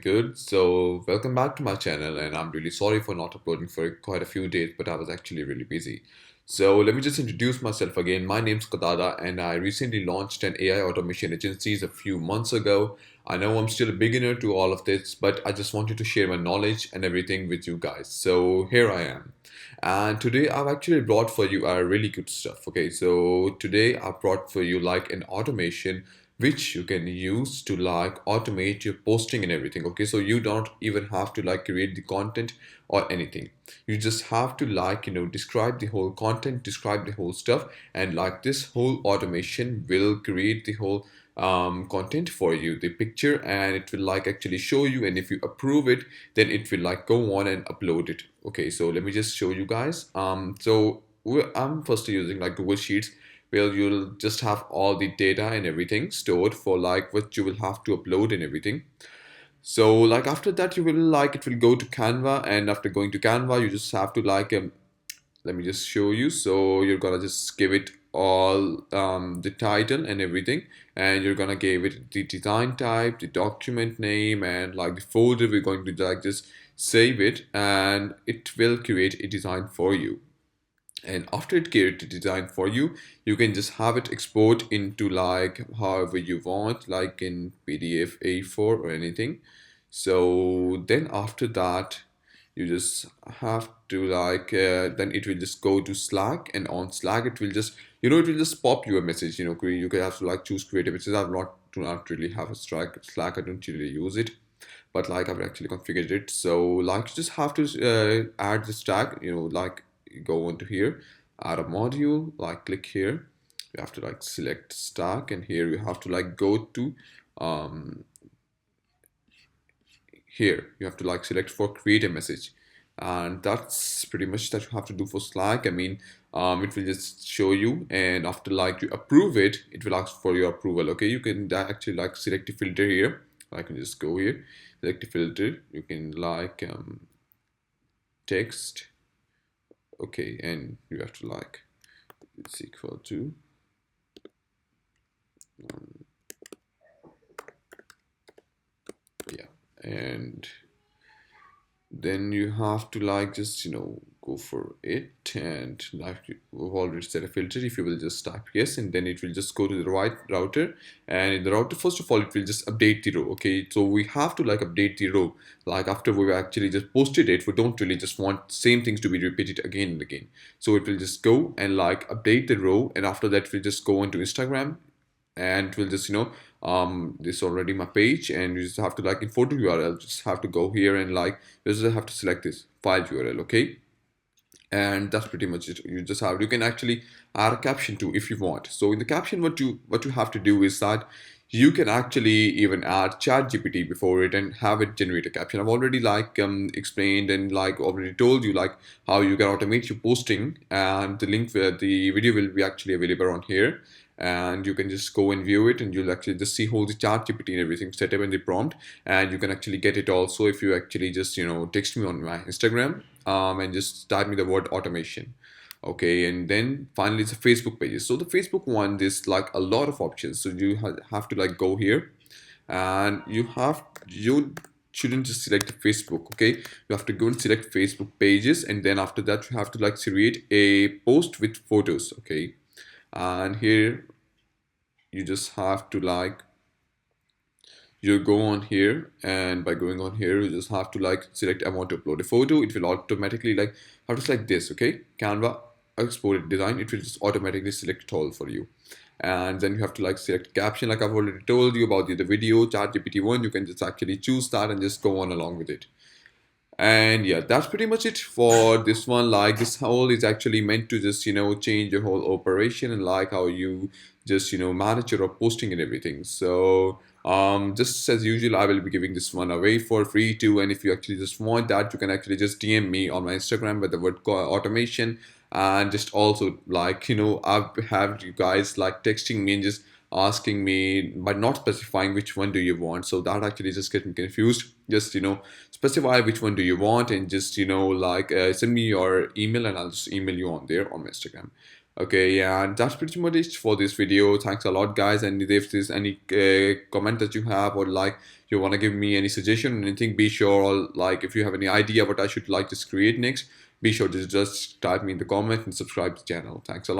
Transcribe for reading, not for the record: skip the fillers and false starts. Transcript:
Good. So, welcome back to my channel, and I'm really sorry for not uploading for quite a few days, but I was actually really busy. So, let me just introduce myself again. My name's Kadada, and I recently launched an AI automation agency a few months ago. I know I'm still a beginner to all of this, but I just wanted to share my knowledge and everything with you guys. So, here I am. And today I've actually brought for you a really good stuff. Okay, so today I brought for you like an automation which you can use to like automate your posting and everything. Okay, so you don't even have to like create the content or anything. You just have to like describe the whole content, describe the whole stuff, and like this whole automation will create the whole content for you, the picture, and it will like actually show you, and if you approve it, then it will like go on and upload it. Okay, so let me just show you guys. I'm firstly using like Google Sheets, where you'll just have all the data and everything stored for like what you will have to upload and everything. So like after that you will like it will go to Canva, and after going to Canva you just have to like let me just show you. So you're gonna just give it all the title and everything, and you're gonna give it the design type, the document name, and like the folder we're going to like just save it, and it will create a design for you. And after it creates a design for you, you can just have it export into like however you want, like in PDF, A4, or anything. So then after that you just have to like then it will just go to Slack, and on Slack it will just it will just pop you a message. You can have to like choose create a message. I've not do not really have a Slack. I don't really use it, but like I've actually configured it. So like you just have to add this tag, like you go onto here, add a module, like click here. You have to like select stack, and here you have to like go to um, here you have to like select for create a message, and that's pretty much that you have to do for Slack. I mean, it will just show you, and after like you approve it, it will ask for your approval. Okay, you can actually like select a filter here. I can just go here, select a filter. You can like text. Okay, and you have to like it's equal to yeah, and then you have to like just go for it, and like we've already set a filter. If you will just type yes, and then it will just go to the right router, and in the router first of all it will just update the row. Okay, so we have to like update the row, like after we actually just posted it, we don't really just want same things to be repeated again and again. So it will just go and like update the row, and after that we'll just go into Instagram, and we'll just this already my page, and you just have to like in photo URL just have to go here, and like you just have to select this file URL. Okay, and that's pretty much it. You can actually add a caption too if you want. So in the caption, what you have to do is that you can actually even add chat gpt before it and have it generate a caption. I've already like explained and like already told you like how you can automate your posting, and the link where the video will be actually available on here, and you can just go and view it, and you'll actually just see how the chat gpt and everything set up in the prompt, and you can actually get it also if you actually just text me on my Instagram, and just type me the word automation. Okay, and then finally it's the Facebook pages. So the Facebook one, there's like a lot of options, so you have to like go here, and you shouldn't just select the Facebook. Okay, you have to go and select Facebook pages, and then after that you have to like create a post with photos. Okay, and here you just have to like you go on here, and by going on here you just have to like select I want to upload a photo. It will automatically like have to select this. Okay, Canva exported design, it will just automatically select it all for you. And then you have to like select caption, like I've already told you about the video chat gpt one. You can just actually choose that and just go on along with it. And yeah, that's pretty much it for this one. Like this whole is actually meant to just change your whole operation, and like how you just manage your posting and everything. So just as usual, I will be giving this one away for free too, and if you actually just want that, you can actually just DM me on my Instagram with the word automation. And just also like I've have you guys like texting me and just asking me but not specifying which one do you want, so that actually just get me confused. Just specify which one do you want, and just like send me your email, and I'll just email you on there on my Instagram. Okay, yeah, and that's pretty much it for this video. Thanks a lot, guys. And if there's any comment that you have, or like you want to give me any suggestion or anything, be sure, or like if you have any idea what I should like to create next, be sure to just type me in the comment and subscribe to the channel. Thanks a lot.